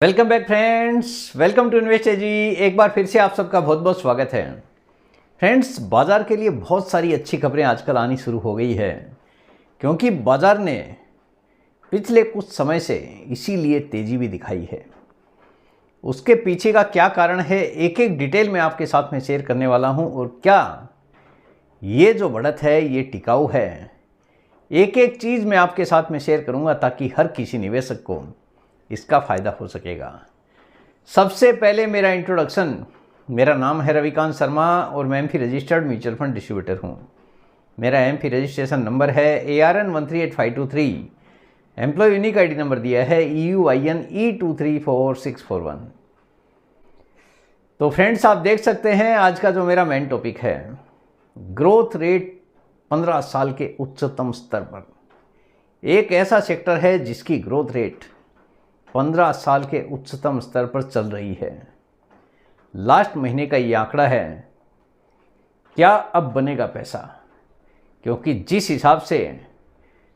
Welcome back friends, welcome to Invest ji. एक बार फिर से आप सबका बहुत बहुत स्वागत है। फ्रेंड्स, बाज़ार के लिए बहुत सारी अच्छी खबरें आजकल आनी शुरू हो गई है, क्योंकि बाज़ार ने पिछले कुछ समय से इसीलिए तेज़ी भी दिखाई है। उसके पीछे का क्या कारण है, एक एक डिटेल में आपके साथ में शेयर करने वाला हूं। और क्या ये जो बढ़त है ये टिकाऊ है, एक एक चीज़ मैं आपके साथ में शेयर करूंगा ताकि हर किसी निवेशक को इसका फ़ायदा हो सकेगा। सबसे पहले मेरा इंट्रोडक्शन, मेरा नाम है रविकांत शर्मा और मैं AMFI registered mutual fund distributor हूँ। मेरा एमफी रजिस्ट्रेशन नंबर है ARN138523। Employ unique ID number दिया है EUINE234641। तो फ्रेंड्स, आप देख सकते हैं आज का जो मेरा मेन टॉपिक है, ग्रोथ रेट 15 साल के उच्चतम स्तर पर। एक ऐसा सेक्टर है जिसकी ग्रोथ रेट 15 साल के उच्चतम स्तर पर चल रही है। लास्ट महीने का ये आंकड़ा है। क्या अब बनेगा पैसा? क्योंकि जिस हिसाब से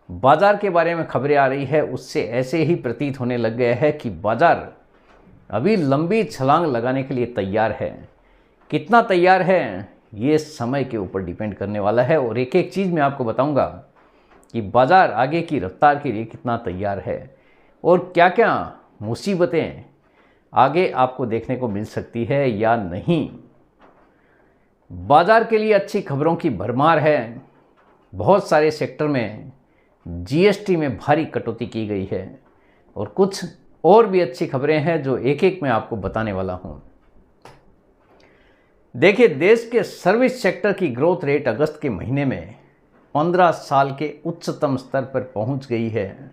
बाज़ार के बारे में खबरें आ रही है, उससे ऐसे ही प्रतीत होने लग गया है कि बाज़ार अभी लंबी छलांग लगाने के लिए तैयार है। कितना तैयार है ये समय के ऊपर डिपेंड करने वाला है, और एक एक चीज़ मैं आपको बताऊंगा कि बाज़ार आगे की रफ्तार के लिए कितना तैयार है और क्या क्या मुसीबतें आगे आपको देखने को मिल सकती है या नहीं। बाज़ार के लिए अच्छी खबरों की भरमार है। बहुत सारे सेक्टर में जीएसटी में भारी कटौती की गई है, और कुछ और भी अच्छी खबरें हैं जो एक एक मैं आपको बताने वाला हूं। देखिए, देश के सर्विस सेक्टर की ग्रोथ रेट अगस्त के महीने में 15 साल के उच्चतम स्तर पर पहुंच गई है,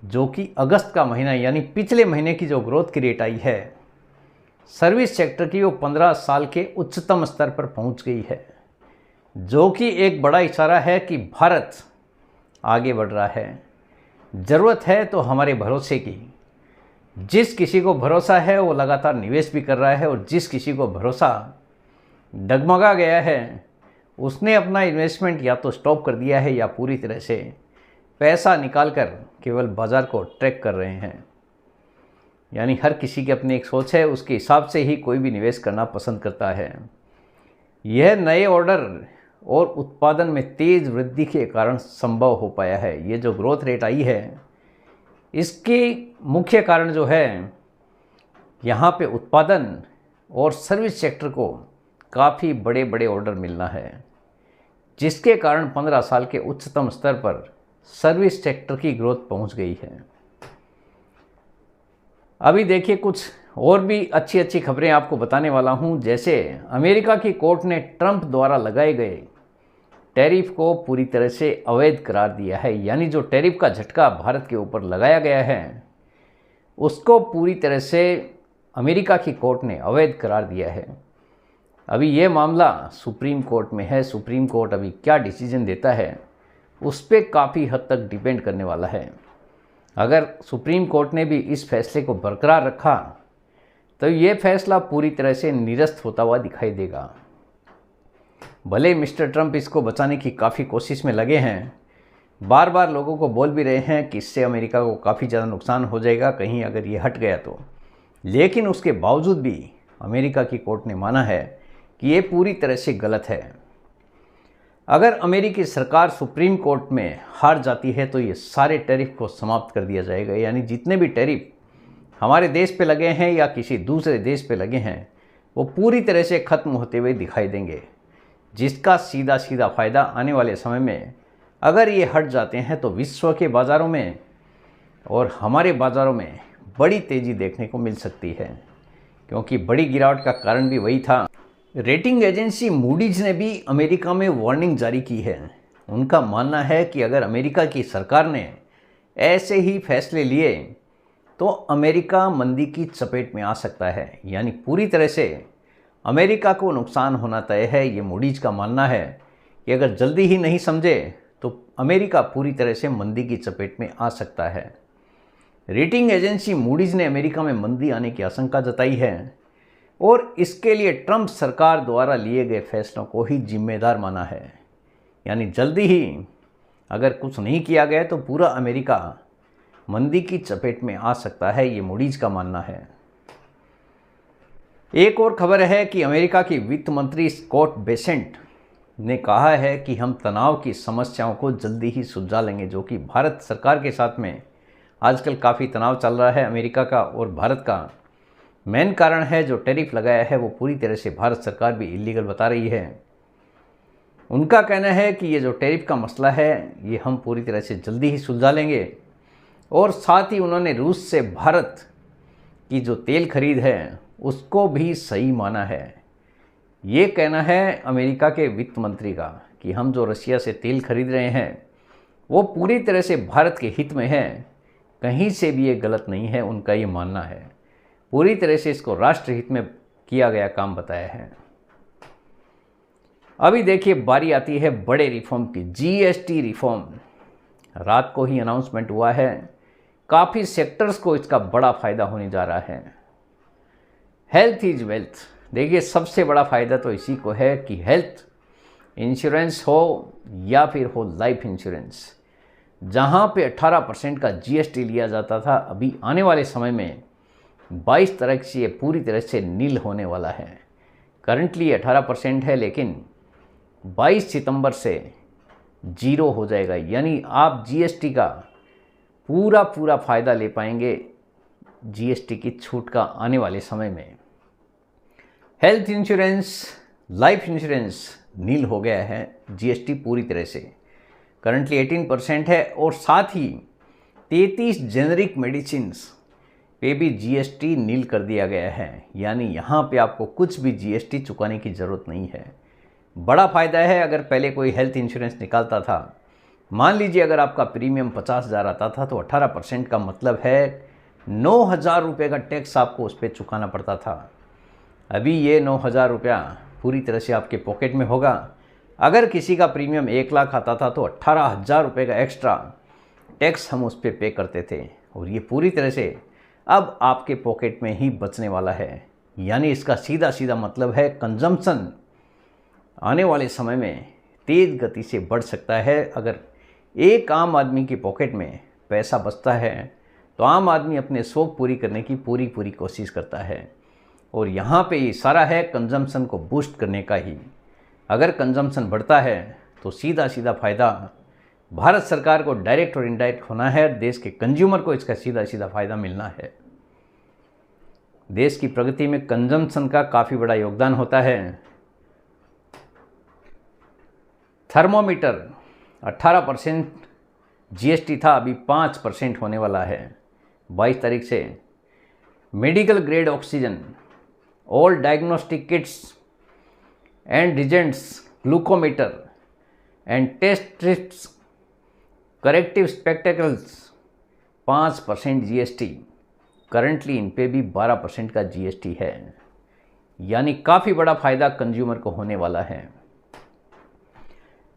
जो कि अगस्त का महीना यानी पिछले महीने की जो ग्रोथ की रेट आई है सर्विस सेक्टर की, वो 15 साल के उच्चतम स्तर पर पहुंच गई है, जो कि एक बड़ा इशारा है कि भारत आगे बढ़ रहा है। ज़रूरत है तो हमारे भरोसे की। जिस किसी को भरोसा है वो लगातार निवेश भी कर रहा है, और जिस किसी को भरोसा डगमगा गया है उसने अपना इन्वेस्टमेंट या तो स्टॉप कर दिया है या पूरी तरह से पैसा निकालकर केवल बाज़ार को ट्रैक कर रहे हैं। यानी हर किसी की अपनी एक सोच है, उसके हिसाब से ही कोई भी निवेश करना पसंद करता है। यह नए ऑर्डर और उत्पादन में तेज़ वृद्धि के कारण संभव हो पाया है। ये जो ग्रोथ रेट आई है, इसके मुख्य कारण जो है, यहाँ पे उत्पादन और सर्विस सेक्टर को काफ़ी बड़े बड़े ऑर्डर मिलना है, जिसके कारण 15 साल के उच्चतम स्तर पर सर्विस सेक्टर की ग्रोथ पहुंच गई है। अभी देखिए, कुछ और भी अच्छी अच्छी खबरें आपको बताने वाला हूं। जैसे अमेरिका की कोर्ट ने ट्रंप द्वारा लगाए गए टैरिफ को पूरी तरह से अवैध करार दिया है। यानी जो टैरिफ का झटका भारत के ऊपर लगाया गया है, उसको पूरी तरह से अमेरिका की कोर्ट ने अवैध करार दिया है। अभी ये मामला सुप्रीम कोर्ट में है। सुप्रीम कोर्ट अभी क्या डिसीजन देता है उस पर काफ़ी हद तक डिपेंड करने वाला है। अगर सुप्रीम कोर्ट ने भी इस फैसले को बरकरार रखा तो ये फैसला पूरी तरह से निरस्त होता हुआ दिखाई देगा। भले मिस्टर ट्रंप इसको बचाने की काफ़ी कोशिश में लगे हैं, बार बार लोगों को बोल भी रहे हैं कि इससे अमेरिका को काफ़ी ज़्यादा नुकसान हो जाएगा कहीं अगर ये हट गया तो, लेकिन उसके बावजूद भी अमेरिका की कोर्ट ने माना है कि ये पूरी तरह से गलत है। अगर अमेरिकी सरकार सुप्रीम कोर्ट में हार जाती है तो ये सारे टैरिफ को समाप्त कर दिया जाएगा। यानी जितने भी टैरिफ हमारे देश पे लगे हैं या किसी दूसरे देश पे लगे हैं, वो पूरी तरह से ख़त्म होते हुए दिखाई देंगे, जिसका सीधा सीधा फ़ायदा आने वाले समय में अगर ये हट जाते हैं तो विश्व के बाज़ारों में और हमारे बाज़ारों में बड़ी तेज़ी देखने को मिल सकती है। क्योंकि बड़ी गिरावट का कारण भी वही था। रेटिंग एजेंसी मूडीज ने भी अमेरिका में वार्निंग जारी की है। उनका मानना है कि अगर अमेरिका की सरकार ने ऐसे ही फैसले लिए तो अमेरिका मंदी की चपेट में आ सकता है। यानी पूरी तरह से अमेरिका को नुकसान होना तय है। ये मूडीज का मानना है कि अगर जल्दी ही नहीं समझे तो अमेरिका पूरी तरह से मंदी की चपेट में आ सकता है। रेटिंग एजेंसी मूडीज ने अमेरिका में मंदी आने की आशंका जताई है, और इसके लिए ट्रंप सरकार द्वारा लिए गए फैसलों को ही जिम्मेदार माना है। यानी जल्दी ही अगर कुछ नहीं किया गया तो पूरा अमेरिका मंदी की चपेट में आ सकता है, ये मूडीज का मानना है। एक और खबर है कि अमेरिका की वित्त मंत्री स्कॉट बेसेंट ने कहा है कि हम तनाव की समस्याओं को जल्दी ही सुलझा लेंगे, जो कि भारत सरकार के साथ में आजकल काफ़ी तनाव चल रहा है अमेरिका का और भारत का। मेन कारण है जो टैरिफ लगाया है वो पूरी तरह से भारत सरकार भी इलीगल बता रही है। उनका कहना है कि ये जो टैरिफ का मसला है ये हम पूरी तरह से जल्दी ही सुलझा लेंगे, और साथ ही उन्होंने रूस से भारत की जो तेल खरीद है उसको भी सही माना है। ये कहना है अमेरिका के वित्त मंत्री का कि हम जो रशिया से तेल खरीद रहे हैं वो पूरी तरह से भारत के हित में है, कहीं से भी ये गलत नहीं है, उनका ये मानना है। पूरी तरह से इसको राष्ट्रहित में किया गया काम बताया है। अभी देखिए बारी आती है बड़े रिफॉर्म की, जीएसटी रिफॉर्म। रात को ही अनाउंसमेंट हुआ है, काफ़ी सेक्टर्स को इसका बड़ा फ़ायदा होने जा रहा है। हेल्थ इज वेल्थ, देखिए सबसे बड़ा फ़ायदा तो इसी को है कि हेल्थ इंश्योरेंस हो या फिर हो लाइफ इंश्योरेंस, जहाँ पे 18% का जीएसटी लिया जाता था, अभी आने वाले समय में 22 तारीख से ये पूरी तरह से नील होने वाला है। करंटली 18% है, लेकिन 22 सितंबर से 0 हो जाएगा, यानी आप जीएसटी का पूरा फ़ायदा ले पाएंगे जीएसटी की छूट का आने वाले समय में। हेल्थ इंश्योरेंस, लाइफ इंश्योरेंस नील हो गया है जीएसटी पूरी तरह से, करंटली 18% है, और साथ ही 33 जेनरिक मेडिसिन्स पे भी जीएसटी नील कर दिया गया है, यानी यहाँ पे आपको कुछ भी जीएसटी चुकाने की ज़रूरत नहीं है। बड़ा फ़ायदा है। अगर पहले कोई हेल्थ इंश्योरेंस निकालता था, मान लीजिए अगर आपका प्रीमियम 50,000 आता था, तो 18% का मतलब है 9,000 रुपये का टैक्स आपको उस पर चुकाना पड़ता था। अभी ये 9,000 रुपया पूरी तरह से आपके पॉकेट में होगा। अगर किसी का प्रीमियम 1 लाख आता था तो 18,000 रुपये का एक्स्ट्रा टैक्स हम उस पर पे करते थे, और ये पूरी तरह से अब आपके पॉकेट में ही बचने वाला है। यानी इसका सीधा मतलब है कंजम्पशन आने वाले समय में तेज़ गति से बढ़ सकता है। अगर एक आम आदमी की पॉकेट में पैसा बचता है तो आम आदमी अपने शौक पूरी करने की पूरी कोशिश करता है, और यहाँ पे ये सारा है कंजम्पशन को बूस्ट करने का ही। अगर कंजम्पशन बढ़ता है तो सीधा फ़ायदा भारत सरकार को डायरेक्ट और इनडायरेक्ट होना है, देश के कंज्यूमर को इसका सीधा फ़ायदा मिलना है। देश की प्रगति में कंजम्पशन का काफ़ी बड़ा योगदान होता है। थर्मोमीटर 18% जीएसटी था, अभी 5% होने वाला है 22 तारीख से। Medical grade oxygen, all diagnostic kits and reagents, glucometer and test strips, corrective spectacles 5% GST. Currently इन पे भी 12% का जीएसटी है, यानी काफ़ी बड़ा फ़ायदा कंज्यूमर को होने वाला है।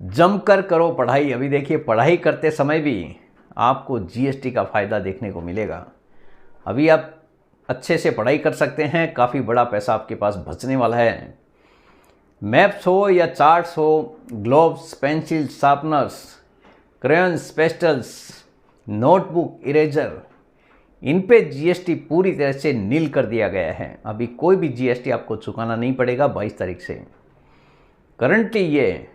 जमकर करो पढ़ाई। अभी देखिए पढ़ाई करते समय भी आपको जीएसटी का फ़ायदा देखने को मिलेगा। अभी आप अच्छे से पढ़ाई कर सकते हैं, काफ़ी बड़ा पैसा आपके पास बचने वाला है। मैप्स हो या चार्ट्स हो, globes, pencil, sharpeners, crayons, pastels, notebook, eraser, इन पे जीएसटी पूरी तरह से नील कर दिया गया है। अभी कोई भी जीएसटी आपको चुकाना नहीं पड़ेगा 22 तारीख से। करंटली ये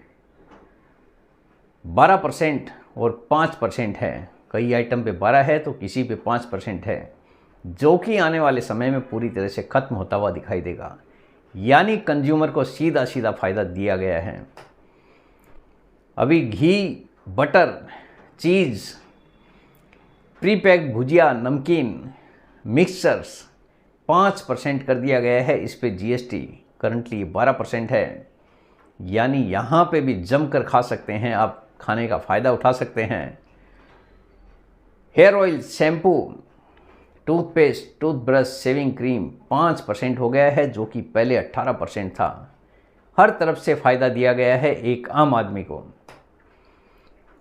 12% और 5% है, कई आइटम पे 12 है तो किसी पे 5% है, जो कि आने वाले समय में पूरी तरह से ख़त्म होता हुआ दिखाई देगा। यानी कंज्यूमर को सीधा फ़ायदा दिया गया है। अभी घी, बटर, चीज़, प्रीपैक्ड भुजिया, नमकीन, मिक्सचर्स 5% कर दिया गया है इस पे जीएसटी। करंटली 12% है, यानी यहाँ पे भी जमकर खा सकते हैं आप, खाने का फ़ायदा उठा सकते हैं। Hair oil, shampoo, toothpaste, toothbrush, shaving cream 5% हो गया है, जो कि पहले 18% था। हर तरफ से फ़ायदा दिया गया है एक आम आदमी को।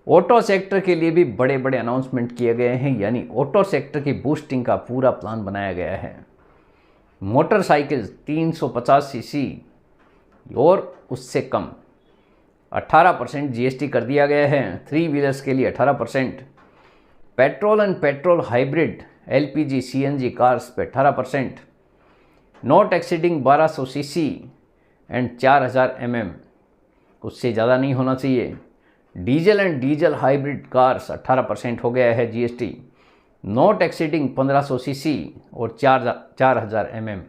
ऑटो सेक्टर के लिए भी बड़े अनाउंसमेंट किए गए हैं, यानी ऑटो सेक्टर की बूस्टिंग का पूरा प्लान बनाया गया है। मोटरसाइकिल 350 सीसी और उससे कम 18% जीएसटी कर दिया गया है। 3 व्हीलर्स के लिए 18%, petrol and petrol hybrid LPG CNG cars पे 18%, not exceeding 1200 CC and 4000 mm, उससे ज़्यादा नहीं होना चाहिए। Diesel and diesel hybrid cars 18% हो गया है GST, नॉट एक्सीडिंग 1500 सीसी और 4000 mm,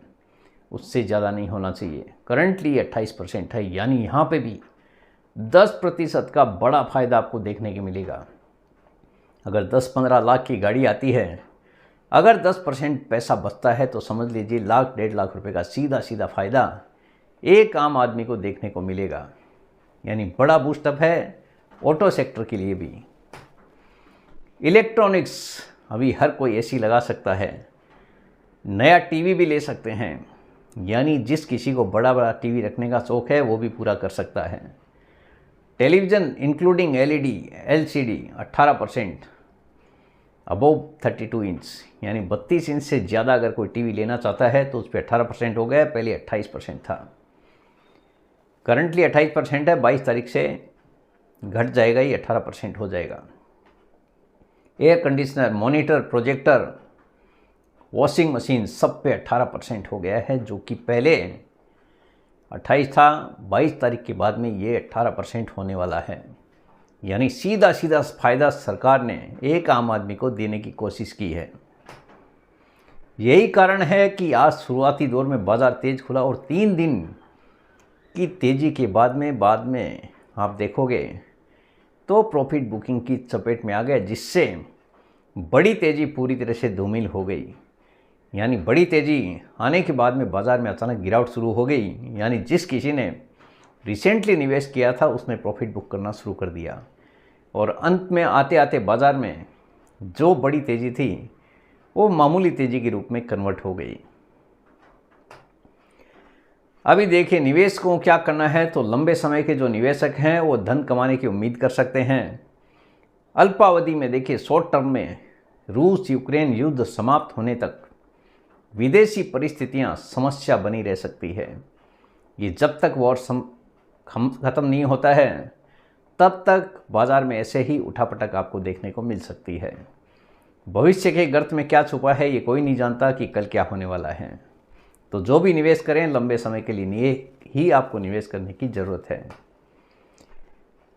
उससे ज़्यादा नहीं होना चाहिए। करंटली 28% है, यानी यहाँ पे भी 10% का बड़ा फ़ायदा आपको देखने को मिलेगा। अगर 10-15 लाख की गाड़ी आती है, अगर 10% पैसा बचता है तो समझ लीजिए 1-1.5 लाख रुपए का सीधा सीधा फ़ायदा एक आम आदमी को देखने को मिलेगा। यानी बड़ा बूस्टअप है ऑटो सेक्टर के लिए भी। इलेक्ट्रॉनिक्स, अभी हर कोई एसी लगा सकता है, नया टीवी भी ले सकते हैं, यानी जिस किसी को बड़ा बड़ा टीवी रखने का शौक़ है वो भी पूरा कर सकता है। Television including LED LCD 18%, above 32 inch, यानी 32 इंच से ज़्यादा अगर कोई टीवी लेना चाहता है तो उस पर 18% हो गया, पहले 28% था। करंटली 28% है, 22 तारीख से घट जाएगा, ये 18% हो जाएगा। Air conditioner, monitor, projector, washing machine सब पे 18% हो गया है, जो कि पहले 28 था। 22 तारीख के बाद में ये 18% होने वाला है। यानी सीधा सीधा फ़ायदा सरकार ने एक आम आदमी को देने की कोशिश की है। यही कारण है कि आज शुरुआती दौर में बाज़ार तेज़ खुला और 3 दिन की तेज़ी के बाद में आप देखोगे तो प्रॉफिट बुकिंग की चपेट में आ गए, जिससे बड़ी तेज़ी पूरी तरह से धूमिल हो गई। यानी बड़ी तेज़ी आने के बाद में बाज़ार में अचानक गिरावट शुरू हो गई। यानी जिस किसी ने रिसेंटली निवेश किया था उसने प्रॉफिट बुक करना शुरू कर दिया, और अंत में आते आते बाज़ार में जो बड़ी तेज़ी थी वो मामूली तेज़ी के रूप में कन्वर्ट हो गई। अभी देखिए निवेश को क्या करना है, तो लंबे समय के जो निवेशक हैं वो धन कमाने की उम्मीद कर सकते हैं। अल्पावधि में देखिए शॉर्ट टर्म में रूस यूक्रेन युद्ध समाप्त होने तक विदेशी परिस्थितियां समस्या बनी रह सकती है। ये जब तक वॉर ख़त्म नहीं होता है तब तक बाज़ार में ऐसे ही उठापटक आपको देखने को मिल सकती है। भविष्य के गर्त में क्या छुपा है ये कोई नहीं जानता कि कल क्या होने वाला है। तो जो भी निवेश करें लंबे समय के लिए ही आपको निवेश करने की ज़रूरत है।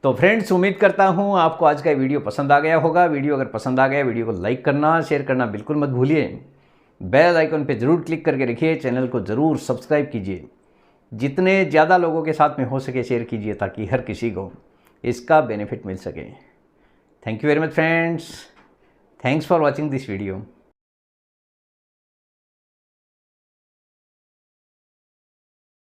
तो फ्रेंड्स, उम्मीद करता हूँ आपको आज का वीडियो पसंद आ गया होगा। वीडियो अगर पसंद आ गया, वीडियो को लाइक करना, शेयर करना बिल्कुल मत भूलिए। बेल आइकन पे ज़रूर क्लिक करके रखिए, चैनल को ज़रूर सब्सक्राइब कीजिए। जितने ज़्यादा लोगों के साथ में हो सके शेयर कीजिए ताकि हर किसी को इसका बेनिफिट मिल सके। Thank you very much friends, thanks for watching this video.